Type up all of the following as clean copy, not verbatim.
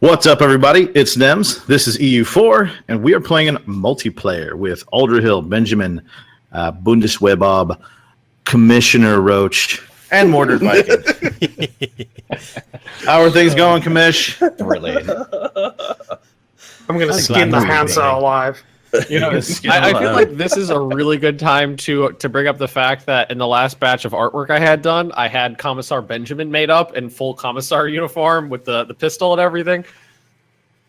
What's up, everybody? It's Nemes. This is EU4, and we are playing multiplayer with Aldrahill, Benjamin, Bundeswehr Bob, Commissioner Roach, and Mordred Viking. How are things going, Commish? Related. I'm going to skin the Hansa alive. You know, I feel like this is a really good time to bring up the fact that in the last batch of artwork I had done, I had Commissar Benjamin made up in full Commissar uniform with the pistol and everything.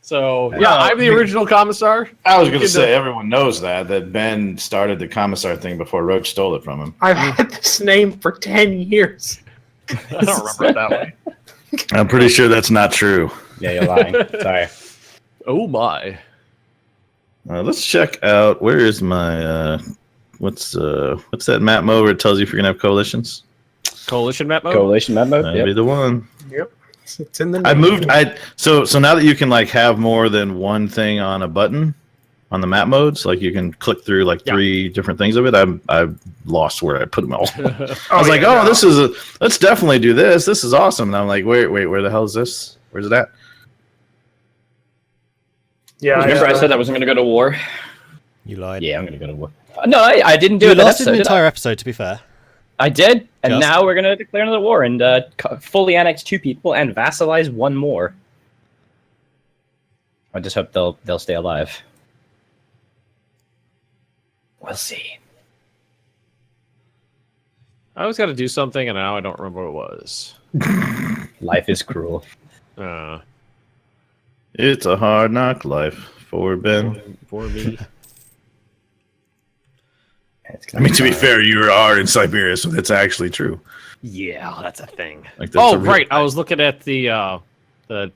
So, yeah, I'm the original Commissar. I was going to say, everyone knows that Ben started the Commissar thing before Roach stole it from him. I've had this name for 10 years. I don't remember it that way. I'm pretty sure that's not true. Yeah, you're lying. Sorry. Oh, my. Let's check out, where is my, what's that map mode where it tells you if you're going to have coalitions? Coalition map mode? Coalition map mode? That'd be the one. Yep. It's in the name. I moved, so now that you can like have more than one thing on a button on the map modes, like you can click through like three different things of it, I've lost where I put them all. I was like, let's definitely do this. This is awesome. And I'm like, wait, where the hell is this? Where's it at? Yeah, remember I said I wasn't going to go to war? You lied. Yeah, I'm going to go to war. No, I didn't do you it. You lost an entire episode, to be fair. I did, and Just. now we're going to declare another war and fully annex 2 people and vassalize 1 more. I just hope they'll stay alive. We'll see. I always got to do something, and now I don't remember what it was. Life is cruel. It's a hard knock life for Ben. For me. I mean, to be fair, you are in Siberia, so that's actually true. Yeah, that's a thing. Like, that's right. I was looking at the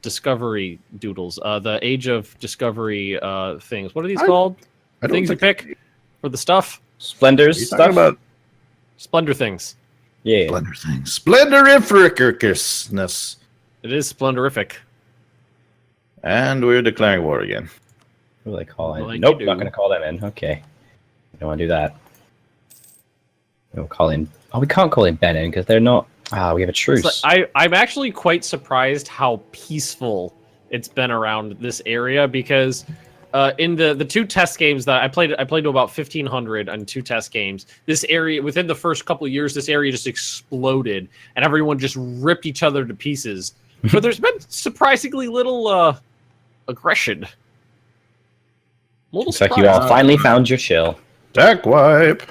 Discovery doodles, the Age of Discovery things. What are these called? Things you pick for the stuff? Splendors stuff? About Splendor things. Yeah. Splendor things. Splendorificness. It is splendorific. And we're declaring war again. What do they call it? Like Nope, not going to call them in. Okay. I don't want to do that. We'll call in. Oh, we can't call in Ben in because they're not. We have a truce. I'm actually quite surprised how peaceful it's been around this area because in the 2 test games that I played to about 1,500 on 2 test games. This area, within the first couple of years, this area just exploded and everyone just ripped each other to pieces. But there's been surprisingly little aggression. Looks like you all finally found your shell. Deck wipe.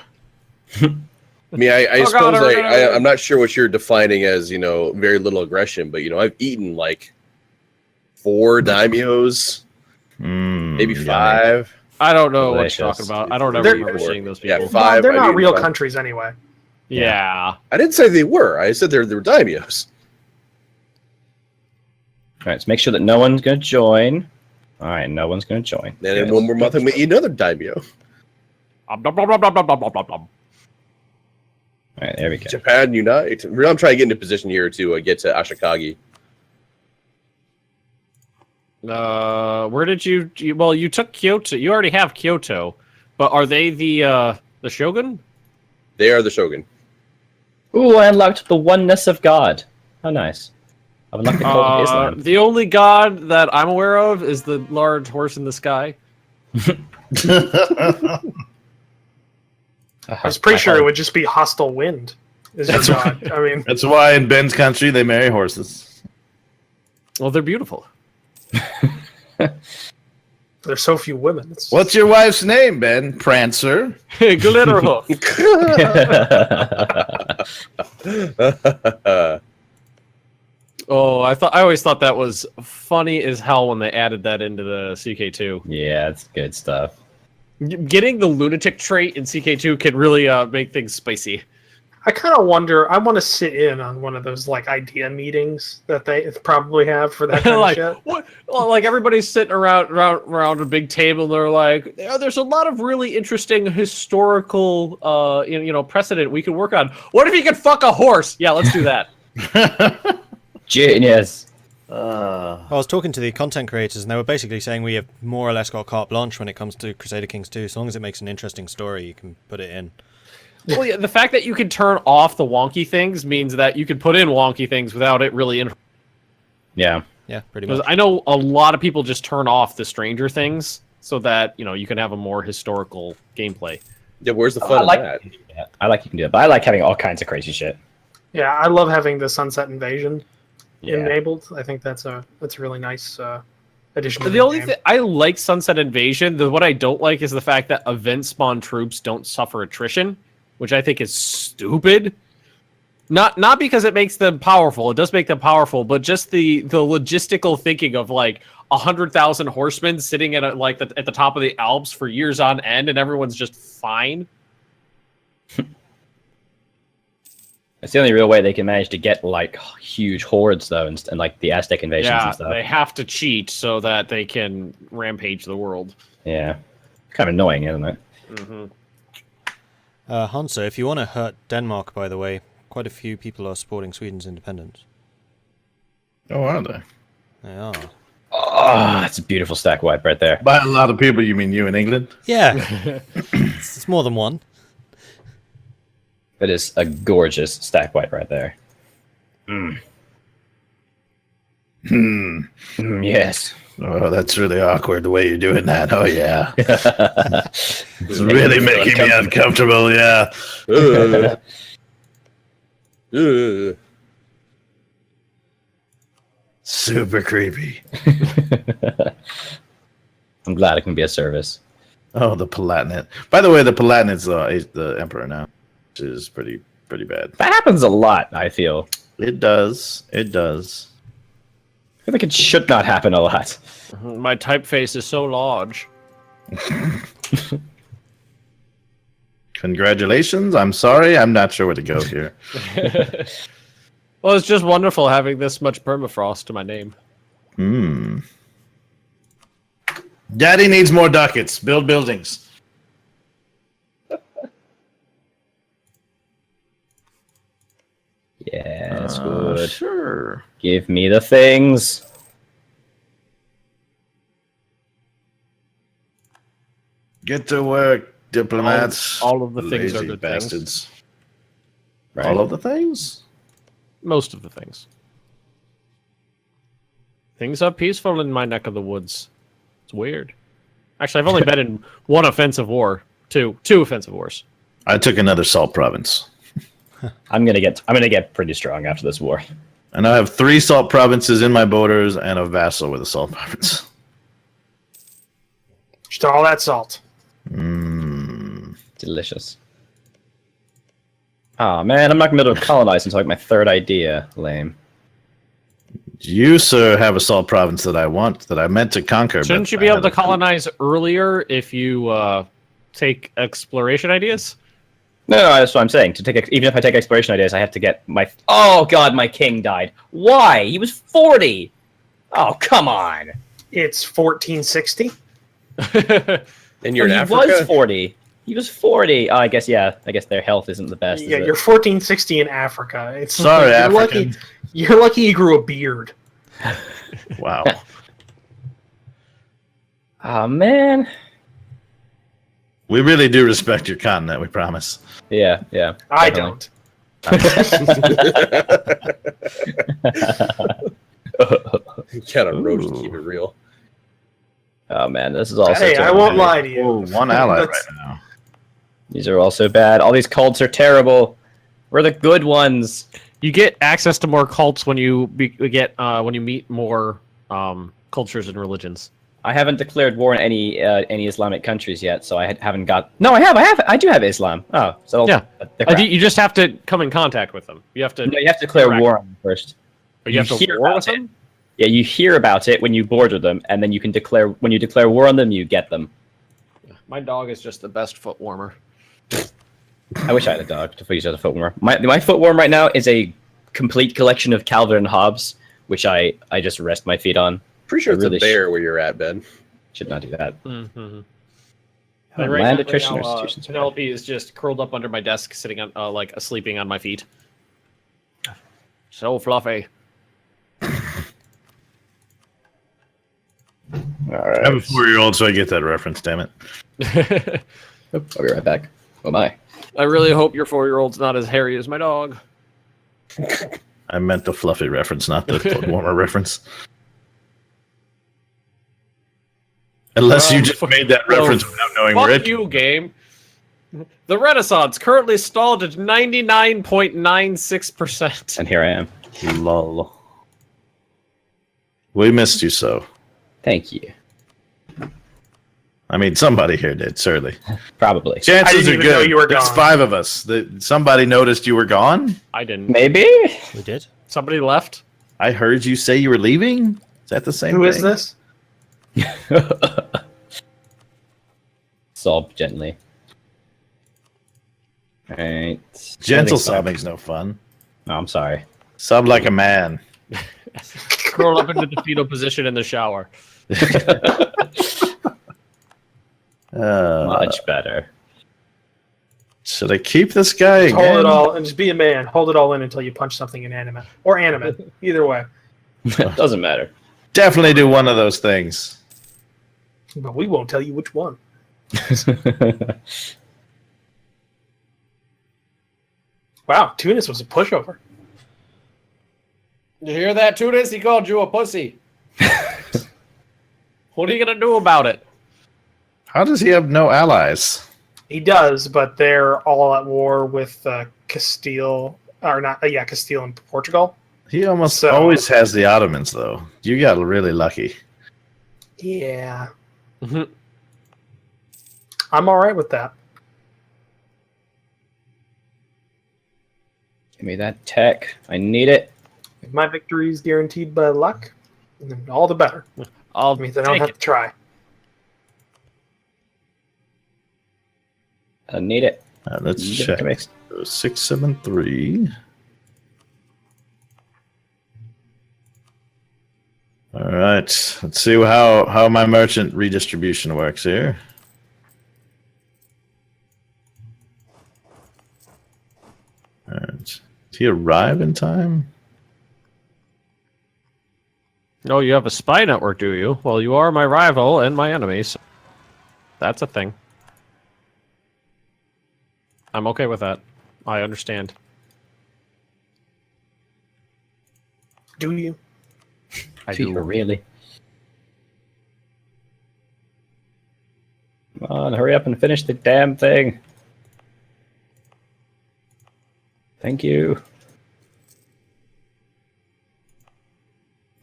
I mean, I suppose I'm not sure what you're defining as, very little aggression, but, I've eaten like 4 daimyos, maybe 5. I don't know what you're talking about. I don't ever remember seeing those people. Yeah, 5. They're not real countries anyway. Yeah. I didn't say they were. I said they were daimyos. All right, let's make sure that no one's going to join. All right, no one's going to join. And then in 1 more month, I'm going to eat another daimyo. All right, there we go. Japan unite. I'm trying to get into position here to get to Ashikagi. Where did you? Well, you took Kyoto. You already have Kyoto, but are they the shogun? They are the shogun. Ooh, I unlocked the oneness of God. How nice. I've unlocked the cult of Islam. The only god that I'm aware of is the large horse in the sky. I was pretty sure it would just be hostile wind. That's god. I mean, that's why in Ben's country they marry horses. Well, they're beautiful. there's so few women. What's your wife's name, Ben? Prancer. Glitterhoof. Oh, I always thought that was funny as hell when they added that into the CK2. Yeah, it's good stuff. Getting the lunatic trait in CK2 can really make things spicy. I kind of wonder. I want to sit in on one of those like idea meetings that they probably have for that kind like, of shit. What? Well, like everybody's sitting around a big table. And they're like, there's a lot of really interesting historical, precedent we could work on. What if you could fuck a horse? Yeah, let's do that. Genius. I was talking to the content creators, and they were basically saying we have more or less got carte blanche when it comes to Crusader Kings 2. As long as it makes an interesting story, you can put it in. Well, yeah, the fact that you can turn off the wonky things means that you can put in wonky things without it really. Yeah. Yeah, pretty Because much. I know a lot of people just turn off the Stranger Things so that you can have a more historical gameplay. Yeah, where's the I fun in like that? you can do that. I like you can do it, but I like having all kinds of crazy shit. Yeah, I love having the Sunset Invasion Yeah. enabled. I think that's a really nice addition to The only game. thing I like Sunset Invasion. What I don't like is the fact that event spawn troops don't suffer attrition, which I think is stupid. Not because it makes them powerful. It does make them powerful, but just the logistical thinking of like 100,000 horsemen sitting at at the top of the Alps for years on end, and everyone's just fine. It's the only real way they can manage to get like huge hordes though, and like the Aztec invasions Yeah, and stuff. they have to cheat so that they can rampage the world. Yeah, kind of annoying, isn't it? Mm-hmm. Hansa, if you want to hurt Denmark, by the way, quite a few people are supporting Sweden's independence. Oh, are they? They are. Oh, that's a beautiful stack wipe right there. By a lot of people, you mean you in England? Yeah, it's more than one. That is a gorgeous stack wipe right there. Yes. Oh, that's really awkward the way you're doing that. Oh, yeah. It's really making me uncomfortable, yeah. Super creepy. I'm glad it can be a service. Oh, the Palatinate. By the way, the Palatinate is the Emperor now, which is pretty bad. That happens a lot, I feel. It does. It does. I feel like it should not happen a lot. My typeface is so large. Congratulations. I'm sorry. I'm not sure where to go here. Well, it's just wonderful having this much permafrost to my name. Daddy needs more ducats. Build buildings. Yeah, that's good. Sure. Give me the things. Get to work, diplomats. All of the things are Lazy good things. bastards. Right. All of the things? Most of the things. Things are peaceful in my neck of the woods. It's weird. Actually, I've only been in one offensive war. Two offensive wars. I took another salt province. I'm gonna get pretty strong after this war. And I have 3 salt provinces in my borders and a vassal with a salt province. Just all that salt. Delicious. Oh man, I'm not gonna be able to colonize until like my 3rd idea. Lame. You, sir, have a salt province that I want, that I meant to conquer. Shouldn't but you I be able to haven't. colonize earlier if you take exploration ideas? No, that's what I'm saying. Even if I take exploration ideas, I have to get my. Oh god, my king died. Why? He was 40. Oh come on. It's 1460. And you're in he Africa? was 40. He was 40. Oh, I guess their health isn't the best. Yeah, is it? you're 1460 in Africa. It's Sorry, you're African. lucky. You're lucky you grew a beard. Wow. Oh man. We really do respect your continent, we promise. Yeah. I definitely. don't. Kind of roach to keep it real. Oh man, this is also. Hey, I terrible. won't lie to you. Oh, one ally right That's- now. These are all so bad. All these cults are terrible. We're the good ones. You get access to more cults when you when you meet more cultures and religions. I haven't declared war on any Islamic countries yet, so I haven't got. No, I do have Islam. Oh, so Yeah. they're crap. You just have to come in contact with them. You have to. No, you have to declare Correct. war on them first. Or you have to hear war about with it. them. Yeah, you hear about it when you border them, and then you can declare. When you declare war on them, you get them. My dog is just the best foot warmer. I wish I had a dog to use as a foot warmer. My foot warmer right now is a complete collection of Calvin and Hobbes, which I just rest my feet on. Pretty sure I it's really a bear where you're at, Ben. Should not do that. Mm-hmm. Land attrition or institutions. Penelope is just curled up under my desk, sitting on sleeping on my feet. So fluffy. All I have a right. 4-year-old, so I get that reference, damn it. I'll be right back. Oh my. I really hope your 4-year-old's not as hairy as my dog. I meant the fluffy reference, not the foot warmer reference. Unless you just made that reference without knowing where Fuck it. you, game. The Renaissance currently stalled at 99.96%. And here I am. Lol. We missed you so. Thank you. I mean, somebody here did, certainly. Probably. I Chances didn't are even know good. you were There's gone. 5 of us. Somebody noticed you were gone. I didn't. Maybe? We did. Somebody left. I heard you say you were leaving. Is that the same Who thing? is this? Sob gently. Alright. Gentle Everything's fine. sobbing's no fun. Oh, I'm sorry. Sob like a man. Curl up into the fetal position in the shower. Much better. Should I keep this guy Hold again? it all and just be a man. Hold it all in until you punch something inanimate or animate. Either way. Doesn't matter. Definitely do one of those things. But we won't tell you which one. Wow, Tunis was a pushover. You hear that, Tunis? He called you a pussy. What are you gonna do about it? How does he have no allies? He does, but they're all at war with Castile, or not? Yeah, Castile and Portugal. He almost So- always has the Ottomans, though. You got really lucky. Yeah, Mhm. I'm all right with that. Give me that tech. I need it. If my victory is guaranteed by luck, then all the better. I'll It means I don't take have it. to try. I need it. Let's Need it. check. Come here. 673. All right. Let's see how my merchant redistribution works here. All right. Did he arrive in time? No, you have a spy network, do you? Well, you are my rival and my enemy, so that's a thing. I'm okay with that. I understand. Do you? I Gee, do. really. Come on, hurry up and finish the damn thing. Thank you.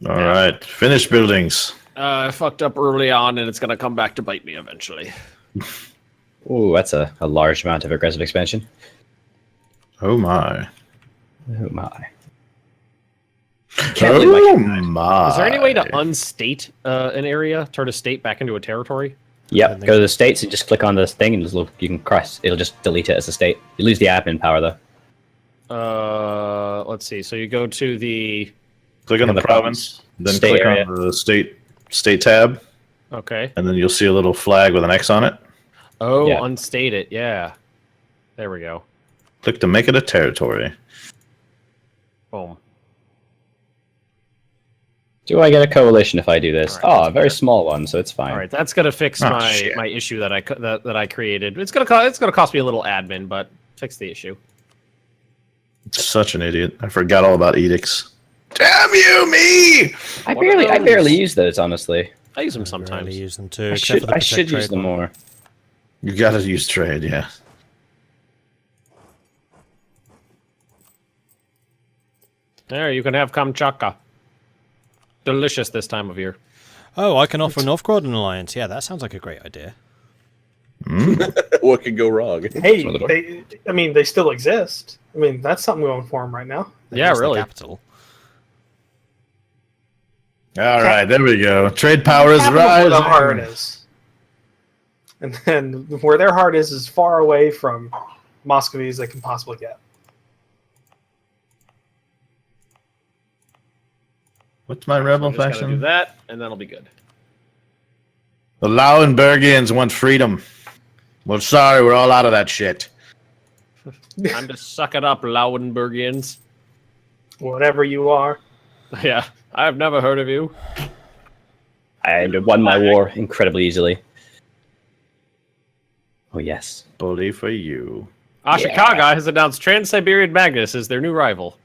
All right. Finish buildings. I fucked up early on, and it's gonna come back to bite me eventually. Ooh, that's a large amount of aggressive expansion. Oh my. Oh my. Can't believe Oh my- my. Is there any way to unstate an area, turn a state back into a territory? Yep, go to the states and just click on this thing and just look, you can cross. It'll just delete it as a state. You lose the admin power though. Let's see. So you go to the Click on In the the province, then State click area. on the state tab, okay. and then you'll see a little flag with an X on it. Oh, Yeah. unstate it. Yeah. There we go. Click to make it a territory. Boom. Do I get a coalition if I do this? All right, Oh, that's a very better. small one, so it's fine. All right, that's gonna fix Oh, my shit. my issue that I created. It's gonna cost me a little admin, but fix the issue. Such an idiot. I forgot all about edicts. Damn you, me! I What are barely those? use those, honestly. I use them I sometimes. rarely use them too. I except should for the I should protect use trade them one. more. You gotta use trade, yeah. There, you can have kamchaka. Delicious this time of year. Oh, I can offer Novgorod an alliance. Yeah, that sounds like a great idea. What could go wrong? Hey, Another door. they still exist. I mean, that's something going for them right now. Yeah, It's the really. capital. All right, there we go. Trade power is Capital's where the rising. heart is. And then where their heart is as far away from Muscovy as they can possibly get. What's my rebel Just gotta do faction? that, and that'll be good. The Lauenburgians want freedom. Well, sorry, we're all out of that shit. Time to suck it up, Lauenburgians. Whatever you are. Yeah, I've never heard of you. I won my war incredibly easily. Oh yes. Bully for you. Ashikaga has announced Trans-Siberian Magnus as their new rival.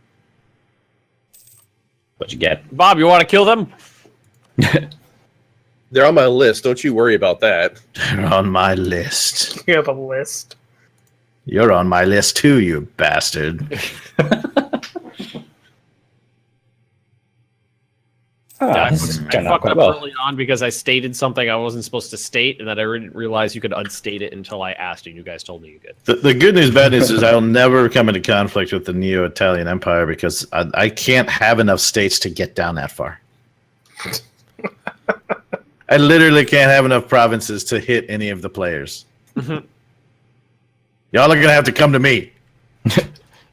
What you get? Bob, you want to kill them? They're on my list. Don't you worry about that. They're on my list. You have a list. You're on my list too, you bastard. Ah, this is I turning out fucked quite up well. early on because I stated something I wasn't supposed to state, and that I didn't realize you could unstate it until I asked you. You guys told me you could. The good news, bad news is I'll never come into conflict with the Neo-Italian Empire because I can't have enough states to get down that far. I literally can't have enough provinces to hit any of the players. Y'all are going to have to come to me.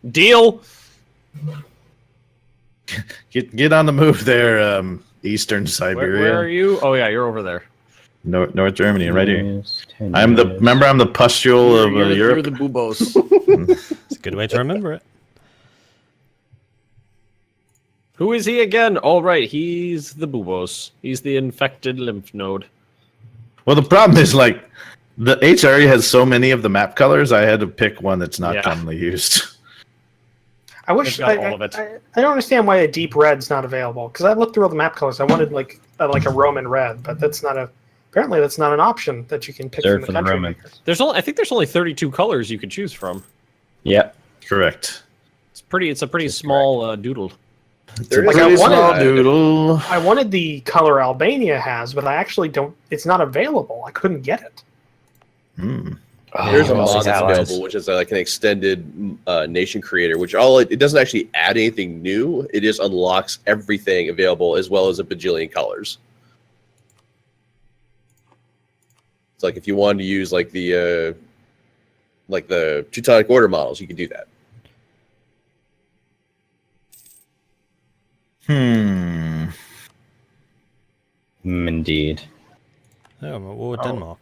Deal. Get on the move there, Eastern Siberia. Where are you? Oh yeah, you're over there. North Germany, right here. I'm the pustule of You're Europe. the Bubos. It's a good way to remember it. Who is he again? All right, he's the Bubos. He's the infected lymph node. Well, the problem is, like, the HRE has so many of the map colors, I had to pick one that's not commonly used. I wish They've got all of it. I don't understand why a deep red's not available. Because I looked through all the map colors. I wanted like a Roman red, but that's not apparently that's not an option that you can pick Reserved from for the the country Roman. makers. I think there's only 32 colors you could choose from. Yep. Correct. It's a pretty small doodle. There Like, is I a wanted- small doodle. I wanted the color Albania has, but I actually don't. It's not available. I couldn't get it. There's a Oh, mod those that's allies. available, which is like an extended nation creator, which it doesn't actually add anything new. It just unlocks everything available as well as a bajillion colors. It's like if you wanted to use like the Teutonic Order models, you could do that. Indeed. Oh, I'm at war with Denmark.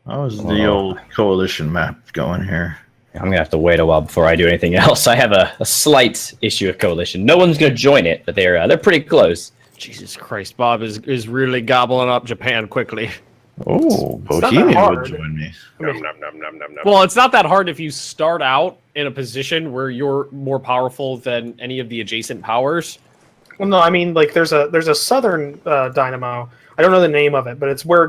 How's the old coalition map going here? I'm gonna have to wait a while before I do anything else. I have a slight issue of coalition. No one's gonna join it, but they're pretty close. Jesus Christ, Bob is really gobbling up Japan quickly. Oh, not that Bohemian hard. would join me. Well, it's not that hard if you start out in a position where you're more powerful than any of the adjacent powers. Well, no, I mean like there's a southern dynamo. I don't know the name of it, but it's where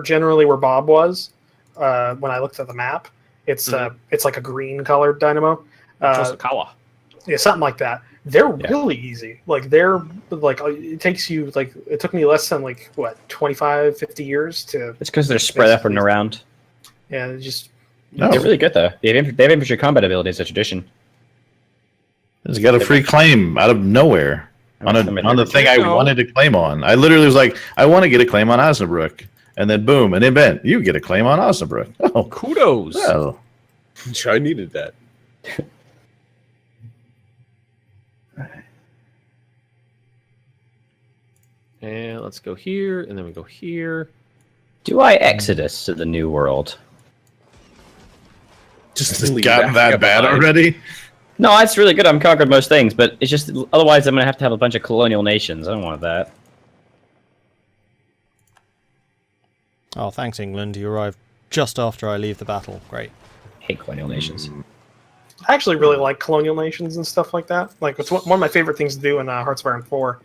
Bob was when I looked at the map. It's it's like a green colored dynamo. Chosokawa. Yeah, something like that. They're really easy. Like they're like it takes you like it took me less than like what 25, 50 years to. It's because they're spread up and around. Yeah, it's just No, They're really good though. They have infantry combat ability as a tradition. it's got a free claim out of nowhere on the thing I wanted to claim on. I literally was like, I want to get a claim on Osnabrück, and then boom, an event. You get a claim on Osnabrück. Oh, Kudos. well. I needed that. And let's go here, and then we go here. Do I exodus to the new world? Just It's leave gotten that Africa bad behind. already? No, it's really good. I'm conquered most things, but it's just otherwise I'm gonna have to have a bunch of colonial nations. I don't want that. Oh, thanks, England. You arrived just after I leave the battle. Great. Hate colonial nations. I actually really like colonial nations and stuff like that. Like it's one of my favorite things to do in Hearts of Iron 4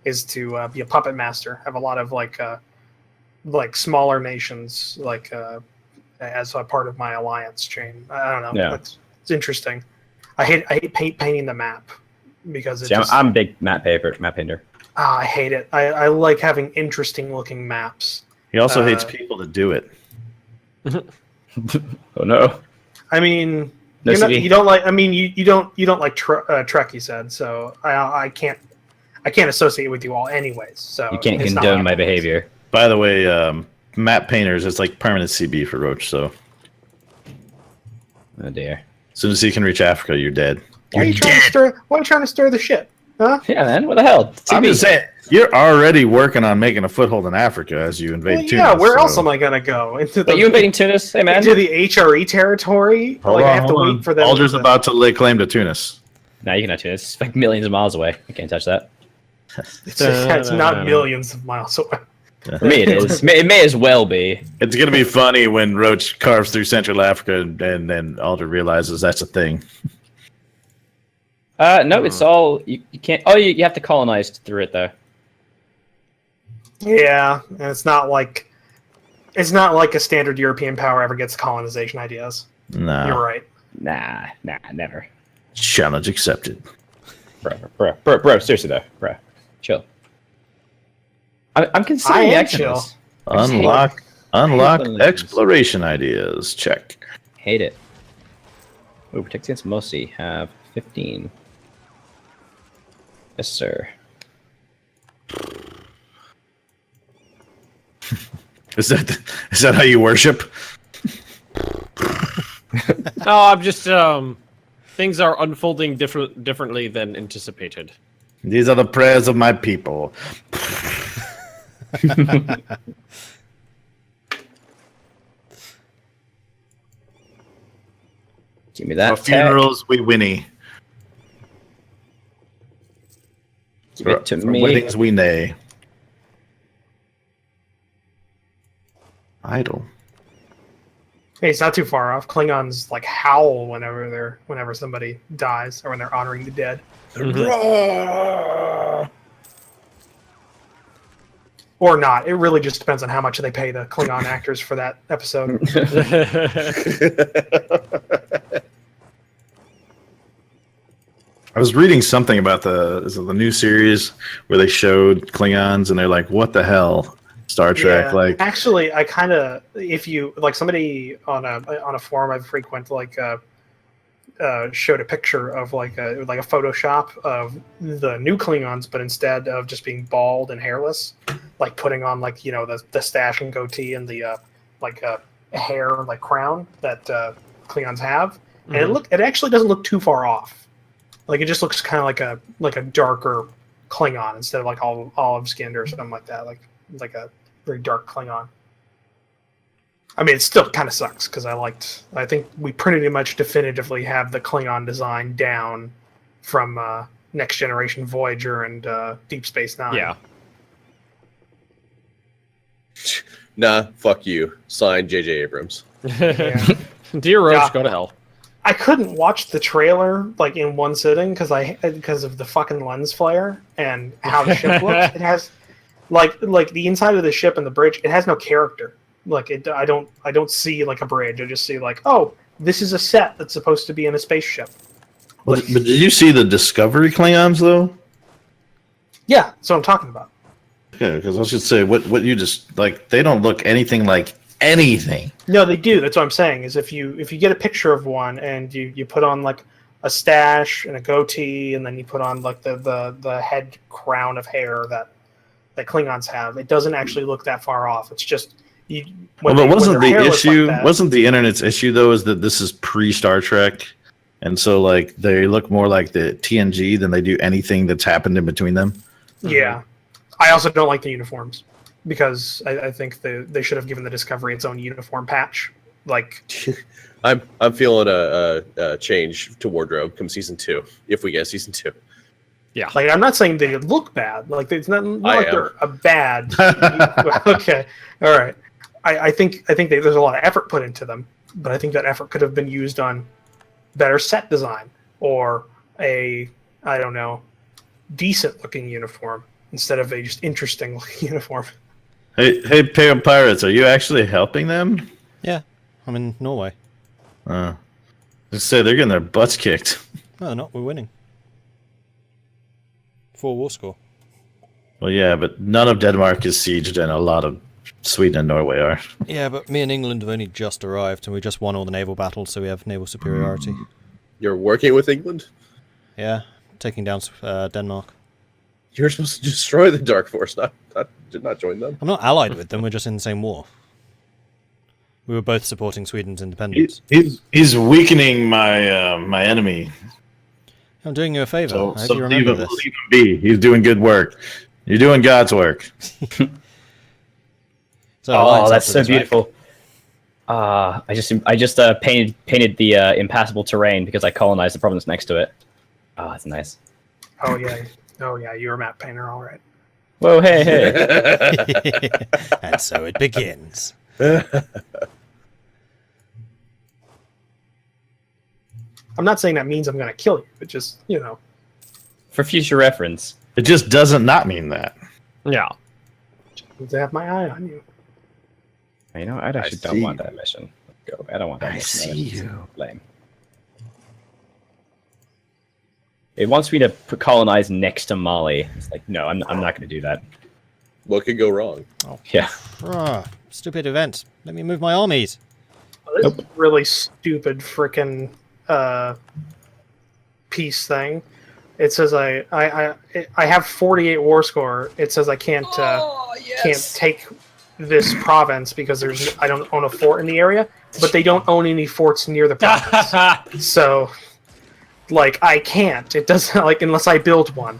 is to be a puppet master. Have a lot of like smaller nations like as a part of my alliance chain. I don't know. Yeah. It's interesting. I hate painting the map because See, I'm a big map painter. I hate it. I like having interesting looking maps. He also hates people to do it. Oh no. I mean, No CD. you don't like. I mean, you don't like Trek. You said so. I can't associate with you all anyways. So You can't it's not condone my happening. behavior. By the way, map painters, it's like permanent CB for Roach, so Oh dear. as soon as he can reach Africa, you're dead. Why are you trying to stir the shit? Huh? Yeah, man. What the hell? I'm TB. just saying, you're already working on making a foothold in Africa as you invade Well, Tunis. yeah, where so- else am I gonna go? Into But you invading Tunis? Hey man. into the HRE territory? Hold I on, have to hold on. wait for them. Aldra's to- about to lay claim to Tunis. No, you cannot Tunis. It's like millions of miles away. I can't touch that. It's not millions of miles away. For me, it is. It may as well be. It's gonna be funny when Roach carves through Central Africa and then Aldra realizes that's a thing. No, it's all you can't. Oh, you have to colonize through it though. Yeah, and it's not like It's not like a standard European power ever gets colonization ideas. Nah. You're right. Nah, never. Challenge accepted. Bro, seriously though, bro, chill. I'm considering the am action. chill. Unlock Hate exploration ideas. Check. Hate it. Ooh, protect against Mosi. Have 15. Yes, sir. Is that how you worship? No, I'm just things are unfolding differently than anticipated. These are the prayers of my people. Give me that. For funerals, we whinny. Give it to For me. weddings, we neigh. Idle. Hey, it's not too far off. Klingons like howl whenever somebody dies or when they're honoring the dead. Or not. It really just depends on how much they pay the Klingon actors for that episode. I was reading something about the new series where they showed Klingons and they're like, "What the hell?" Star Trek, Yeah. like Actually, I kind of, if you like somebody on a forum I frequent, like showed a picture of like a Photoshop of the new Klingons, but instead of just being bald and hairless, like putting on like the stash and goatee and the hair like crown that Klingons have, and it actually doesn't look too far off. Like it just looks kind of like a darker Klingon instead of like olive skinned or something like that, like a very dark Klingon. I mean, it still kind of sucks because I think we pretty much definitively have the Klingon design down from Next Generation Voyager and Deep Space Nine. Yeah. Nah, fuck you. Signed, J.J. Abrams. Yeah. Dear Roach, Yeah. go to hell. I couldn't watch the trailer like in one sitting because of the fucking lens flare and how the ship looks. It has like the inside of the ship and the bridge. It has no character. Like I don't see like a bridge. I just see like, oh, this is a set that's supposed to be in a spaceship. But did you see the Discovery Klingons though? Yeah, that's what I'm talking about. Yeah, because I was just say what you just like. They don't look anything like anything. No, they do. That's what I'm saying. Is if you get a picture of one and you put on like a stash and a goatee, and then you put on like the head crown of hair that Klingons have, it doesn't actually look that far off. It's just But wasn't the issue? Like wasn't the internet's issue though? Is that this is pre-Star Trek, and so like they look more like the TNG than they do anything that's happened in between them. Yeah, I also don't like the uniforms because I think they should have given the Discovery its own uniform patch. Like, I'm feeling a change to wardrobe come season 2 if we get season 2. like I'm not saying they look bad. Like it's not like am. they're a bad. Okay, all right. I think there's a lot of effort put into them, but I think that effort could have been used on better set design or I don't know, decent looking uniform instead of a just interesting looking uniform. Hey, Pale Pirates, are you actually helping them? Yeah, I'm in Norway. Just say they're getting their butts kicked. No, not. We're winning. 4 war score. Well, yeah, but none of Denmark is sieged, and a lot of Sweden and Norway are. Yeah, but me and England have only just arrived, and we just won all the naval battles, so we have naval superiority. You're working with England? Yeah, taking down Denmark. You're supposed to destroy the Dark Force, not join them. I'm not allied with them, we're just in the same war. We were both supporting Sweden's independence. He's weakening my enemy. I'm doing you a favour. So, I hope so you leave remember him this. be. He's doing good work. You're doing God's work. So, Oh, alliance that's after so this, right? beautiful. I just painted the impassable terrain because I colonized the province next to it. Oh, that's nice. Oh yeah, you're a map painter, all right. Whoa, hey. And so it begins. I'm not saying that means I'm going to kill you, but just For future reference. It just doesn't not mean that. Yeah. need to have my eye on you. You know, I actually don't want that mission. Go. I don't want that mission. I see you. Lame. It wants me to colonize next to Mali. It's like, no, I'm not going to do that. What could go wrong? Yeah. Stupid event. Let me move my armies. This really stupid freaking peace thing. It says I have 48 war score. It says I can't take this province because I don't own a fort in the area, but they don't own any forts near the province. So, like, I can't. It doesn't, like, unless I build one.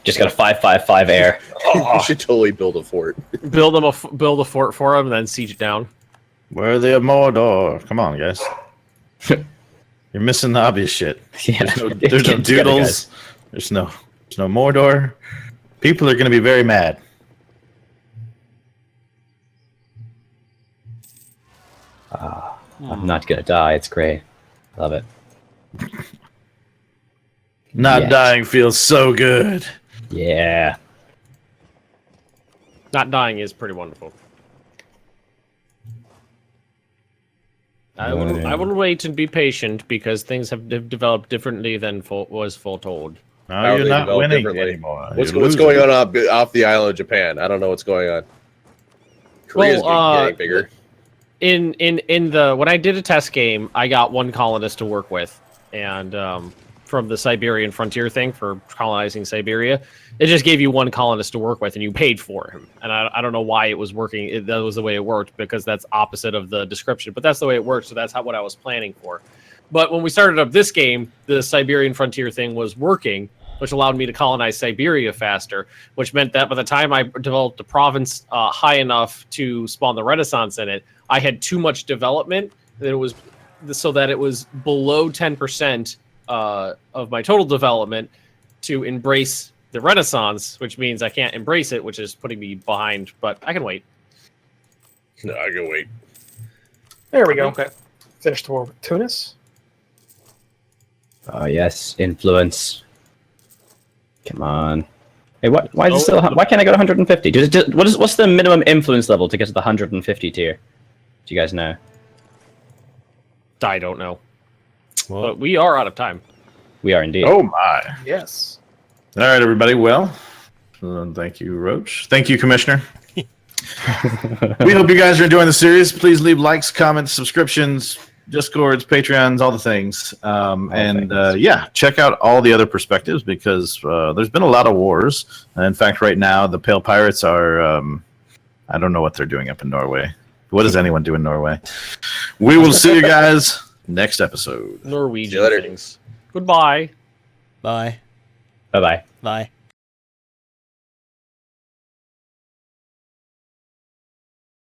Just got a 5/5/5 air. You should totally build a fort. Build a fort for him, and then siege it down. Where are the Mordor? Come on, guys. You're missing the obvious shit. Yeah. There's no doodles. There's no Mordor. People are going to be very mad. I'm not gonna die. It's great. Love it. Not dying feels so good. Yeah. Not dying is pretty wonderful. I will wait and be patient because things have developed differently than was foretold. No, you're not winning anymore. What's going on off the island of Japan? I don't know what's going on. Korea's getting bigger. In the when I did a test game, I got one colonist to work with, and from the Siberian frontier thing for colonizing Siberia, it just gave you one colonist to work with, and you paid for him. And I don't know why it was working. That was the way it worked because that's opposite of the description, but that's the way it worked. So that's what I was planning for. But when we started up this game, the Siberian frontier thing was working, which allowed me to colonize Siberia faster, which meant that by the time I developed the province high enough to spawn the Renaissance in it, I had too much development that it was so that it was below 10% of my total development to embrace the Renaissance, which means I can't embrace it, which is putting me behind, but I can wait. No, I can wait. There we go. Okay. Finished the war with Tunis. Oh yes, influence. Come on. Hey, why is it still? Why can't I go to 150? What's the minimum influence level to get to the 150 tier? Do you guys know? I don't know. What? But we are out of time. We are indeed. Oh my. Yes. All right, everybody. Well, thank you, Roach. Thank you, Commissioner. We hope you guys are enjoying the series. Please leave likes, comments, subscriptions, Discords, Patreons, all the things. Check out all the other perspectives because there's been a lot of wars. In fact, right now, the Pale Pirates are... I don't know what they're doing up in Norway. What does anyone do in Norway? We will see you guys next episode. Norwegian things. Goodbye. Bye. Bye-bye. Bye.